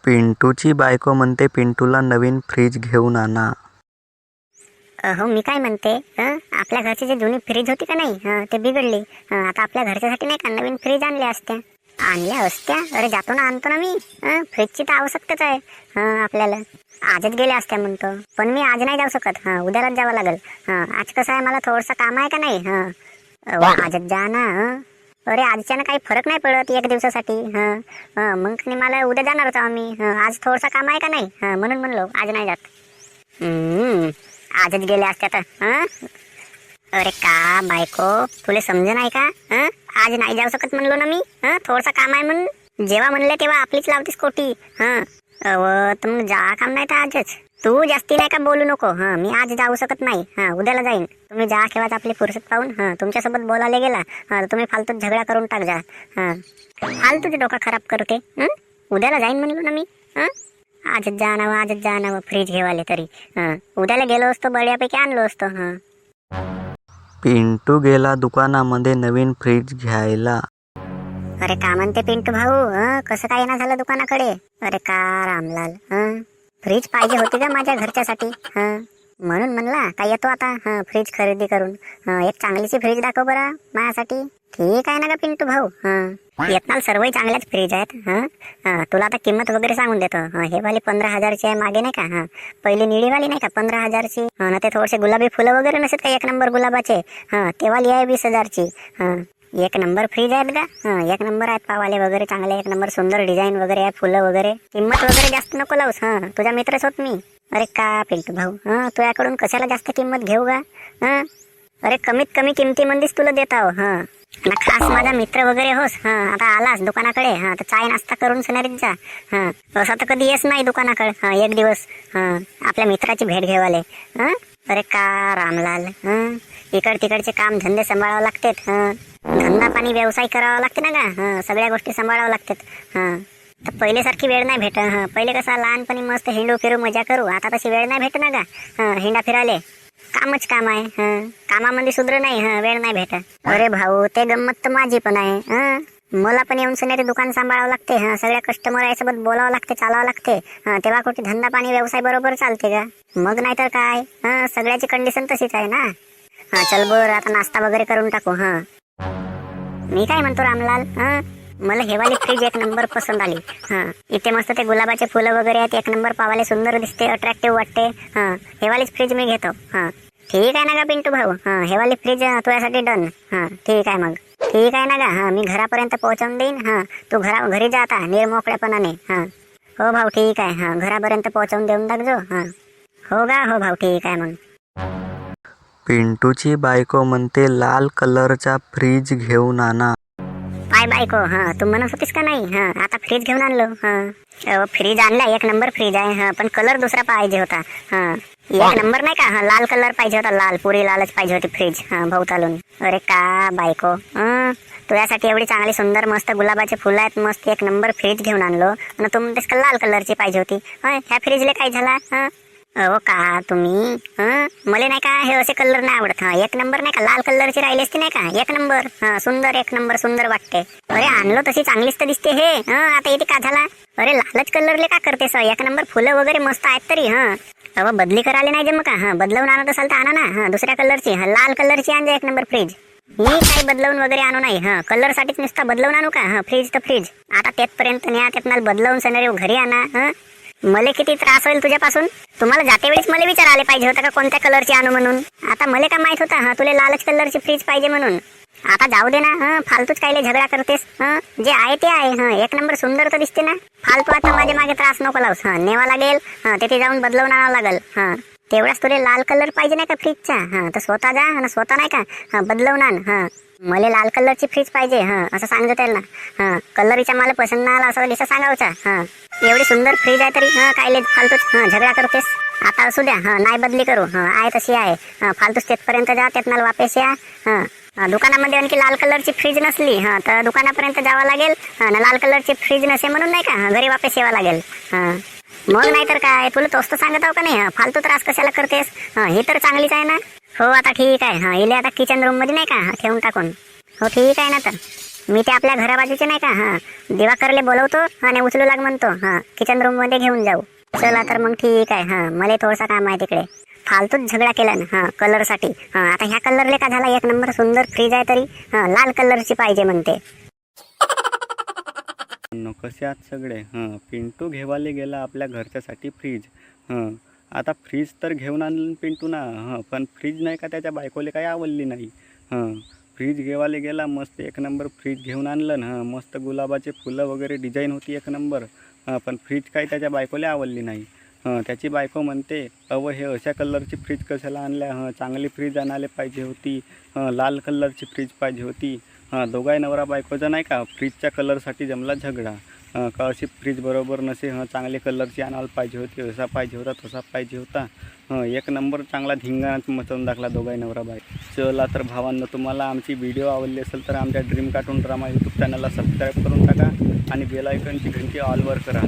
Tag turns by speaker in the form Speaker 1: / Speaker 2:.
Speaker 1: पिंटूची बायको म्हणते पिंटूला नवीन फ्रीज घेऊन आणा.
Speaker 2: हो मी काय म्हणते, आपल्या घरची जी जुनी फ्रीज होती का नाही, ते बिघडली. आता आपल्या घरच्यासाठी नाही का नवीन फ्रीज आणल्या असत्या. अरे जातो ना, आणतो ना मी. फ्रीजची तर आवश्यकताच आहे आपल्याला. आजच गेल्या असत्या म्हणतो, पण मी आज नाही जाऊ शकत. उद्यालाच जावं लागेल. आज कसं आहे, मला थोडंसं काम आहे का नाही. आजच जा ना. अरे आजच्यानं काही फरक नाही पडत एक दिवसासाठी. मग मला उद्या जाणार होतो आम्ही. आज थोडंसं काम आहे का नाही, म्हणून म्हणलो आज नाही जात. आजच गेले असत्या तर. अरे का बायको, तुला समज नाही का? आज नाही जाऊ शकत म्हणलो ना मी. थोडंसं काम आहे म्हणून. जेव्हा म्हणले तेव्हा आपलीच लावतीस कोटी. तर मग जा, काम नाही तर आजच. तू जास्ती नाही का बोलू नको. मी आज जाऊ शकत नाही. उद्याला जाईन. तुम्ही जा केव्हाच आपली फुरसत पाहून. तुमच्यासोबत बोलायला गेला तर तुम्ही फालतूच झगडा करून टाक जा. फालतूच डोका खराब करते. उद्याला जाईन म्हणलो ना मी. आजच जाणावं फ्रीज घेवाले तरी. उद्याला गेलो असतो, बढ्यापैकी आणलो असतो.
Speaker 1: पिंटू गेला दुकानामध्ये नवीन फ्रीज घ्यायला.
Speaker 2: अरे का म्हणते पिंटू भाऊ, कसं काय येणं झालं दुकानाकडे? अरे का रामलाल, फ्रीज पाहिजे होती का माझ्या घरच्यासाठी? म्हणून म्हणला का येतो आता फ्रीज खरेदी करून. एक चांगलीची फ्रीज दाखव बरं माझ्यासाठी. ठीक आहे ना का पिंटू भाऊ? येतनाल सर्वही चांगल्याच फ्रीज आहेत. तुला आता किंमत वगैरे सांगून देतो. हे वाली 15,000ची आहे. मागे नाही का पहिली निळीवाली नाही का 15,000ची. ना ते थोडेसे गुलाबी फुलं वगैरे नसत का एक नंबर गुलाबाचे, ते वाली आहे 20,000ची. एक नंबर फ्रीज आहेत का? एक नंबर आहेत. पावाले वगैरे चांगले, एक नंबर सुंदर डिझाईन वगैरे आहे, फुलं वगैरे. किंमत वगैरे जास्त नको लावूस. तुझा मित्रच होत मी. अरे का पिंटू भाऊ, तुझ्याकडून कशाला जास्त किंमत घेऊ का? अरे कमीत कमी किमतीमध्येच तुला देत आहो. ना खास माझा मित्र वगैरे होस. आता आलास दुकानाकडे तर चाय नाश्ता करून सणारीच जा. असं तर कधी येस नाही दुकानाकडे एक दिवस आपल्या मित्राची भेट घेवाले. अरे का रामलाल, इकड तिकडचे काम धंदे सांभाळावं लागतात. धंदा पाणी व्यवसाय करावा लागते ना का? सगळ्या गोष्टी सांभाळावं लागतात. तर पहिल्यासारखी वेळ नाही भेट. पहिले कसा लहानपणी मस्त हिंडू फिरू मजा करू. आता तशी वेळ नाही भेट ना का हिंडा फिराले. कामच काम आहे. कामामध्ये सुधर नाही. वेळ नाही भेट. अरे भाऊ, ते गंमत तर माझी पण आहे. मला पण येऊन सनेरी दुकान सांभाळावं लागते. सगळ्या कस्टमर यासोबत बोलावं लागते, चालावं लागते. तेव्हा कुठे धंदा पाणी व्यवसाय बरोबर चालते का? मग नाही तर काय. सगळ्याची कंडिशन तशीच आहे ना. चल बर, आता नाश्ता वगैरे करून टाकू. मी काय म्हणतो रामलाल, मला हेवाली फ्रीज एक नंबर पसंत आली. इथे मस्त ते गुलाबाचे फुलं वगैरे आहेत. एक नंबर पावाले सुंदर दिसते, अट्रॅक्टिव्ह वाटते. हेवालीच फ्रीज मी घेतो. ठीक आहे ना का पिंटू भाऊ? हेवाली फ्रीज तुझ्यासाठी डन. ठीक आहे मग. ठीक आहे ना का? मी घरापर्यंत पोहोचवून देईन. तू घरी जा आता निर्मोकळ्यापणाने. हो भाऊ ठीक आहे. घरापर्यंत पोहोचवून देऊन टाकजो. हो भाऊ ठीक आहे मग.
Speaker 1: पिंटूची बायको म्हणते लाल कलरचा फ्रीज घेऊन आणा.
Speaker 2: काय बायको, तू म्हणत होतीस का नाही? आता फ्रीज घेऊन आणलो. फ्रीज आणला, एक नंबर फ्रीज आहे. पण कलर दुसरा पाहिजे होता. एक नंबर नाही का, लाल कलर पाहिजे होता. लाल, पुरी लालच पाहिजे होती फ्रीज भोवतालून. अरे का बायको, तुझ्यासाठी एवढी चांगली सुंदर मस्त गुलाबाचे फुलं आहेत, मस्त एक नंबर फ्रीज घेऊन आणलो आणि तू म्हणतेस का लाल कलरची पाहिजे होती. ह्या फ्रीजला काय झाला? हो का तुम्ही, मला नाही का हे असे कलर नाही आवडत. एक नंबर नाही का लाल कलरची राहिली असती नाही का, एक नंबर सुंदर, एक नंबर सुंदर वाटते. अरे आणलो तशी चांगलीच तर दिसते हे. आता इथे का झाला? अरे लालच कलरले का करतेस? एक नंबर फुलं वगैरे मस्त आहेत तरी. बदली करायला नाही जम का? बदलवून आणत असाल तर आणा ना दुसऱ्या कलरची. लाल कलरची आणजा एक नंबर फ्रीज. मी काही बदलवून वगैरे आणू नाही. कलर साठीच नुसता बदलवून आणू का? फ्रीज तर फ्रीज. आता तेथपर्यंत न्या, त्यातनाल बदलवून सणारे घरी आणा. मला किती त्रास होईल तुझ्यापासून. तुम्हाला जाते वेळेस मला विचार आले पाहिजे होता का कोणत्या कलरची आणू म्हणून. आता मला का माहित होता तुला लालच कलरची फ्रीज पाहिजे म्हणून. आता जाऊ दे ना. फालतूच कायले झगडा करतेस. जे आहे ते आहे. एक नंबर सुंदर तर दिसते ना. फालतू आता माझ्या मागे त्रास नको लावस. नेवा लागेल, तिथे जाऊन बदलवून आणावं लागेल. तेवढाच तुला लाल कलर पाहिजे नाही का फ्रीजचा, तर स्वतः जा आणि स्वतः नाही का बदलवून आण. मला लाल कलरची फ्रीज पाहिजे असं सांगतो त्याला. कलरचा मला पसंत नाही आला असं दिसा सांगावचा. एवढी सुंदर फ्रीज आहे तरी कायले फालतूच झगडा करतेस. आता असू द्या, नाही बदली करू. आहे तशी आहे. फालतूच तेथपर्यंत जा, त्यातनाल वापस या. दुकानामध्ये आणखी लाल कलरची फ्रीज नसली तर दुकानापर्यंत जावं लागेल. लाल कलरची फ्रीज नसे म्हणून नाही का घरी वापस यावं लागेल. मग नाही तर काय, तुला तोच तर सांगत आहो का नाही. फालतू त्रास कशाला करतेस? ही तर चांगलीच आहे ना. हो आता ठीक आहे. इले आता किचन रूम मध्ये नाही का ठेवून टाकून. हो ठीक आहे ना तर. मी ते आपल्या घराबाजूचे नाही का दिवाकरले बोलवतो आणि उचलू लाग म्हणतो किचन रूम मध्ये घेऊन जाऊ. चला तर मग ठीक आहे. मला थोडसा काम आहे तिकडे. फालतूच झगडा केला ना कलरसाठी. आता ह्या कलरले का झाला, एक नंबर सुंदर फ्रीज आहे तरी लाल कलरची पाहिजे म्हणते.
Speaker 3: कसे आहात सगळे? पिंटू घेवाले गेला आपल्या घरच्यासाठी फ्रीज. आता फ्रीज तर घेऊन आणलं पिंटू ना, पण फ्रीज नाही का त्याच्या बायकोले काही आवडली नाही. फ्रीज घेवाले गेला, मस्त एक नंबर फ्रीज घेऊन आणलं ना. मस्त गुलाबाचे फुलं वगैरे डिझाईन होती एक नंबर. पण फ्रीज काही त्याच्या बायकोले आवडली नाही. त्याची बायको म्हणते, हे अशा कलरची फ्रीज कशाला आणल्या? चांगली फ्रीज आणायला पाहिजे होती. लाल कलरची फ्रीज पाहिजे होती. दोघाही नवरा बायकोचा नाही का फ्रीजच्या कलरसाठी जमला झगडा. का अशी फ्रीज बरोबर नसे, चांगली कलरची आणायला पाहिजे होती, असा पाहिजे होता, तसा पाहिजे होता. एक नंबर चांगला धिंगाणा मचवून टाकला दोघाही नवरा बायको. चला तर भावांनो, तुम्हाला आमची व्हिडिओ आवडली असेल तर आमच्या ड्रीम कार्टून ड्रामा यूट्यूब चॅनलला सबस्क्राईब करून टाका आणि बेल आयकॉनची घंटी ऑलवर करा.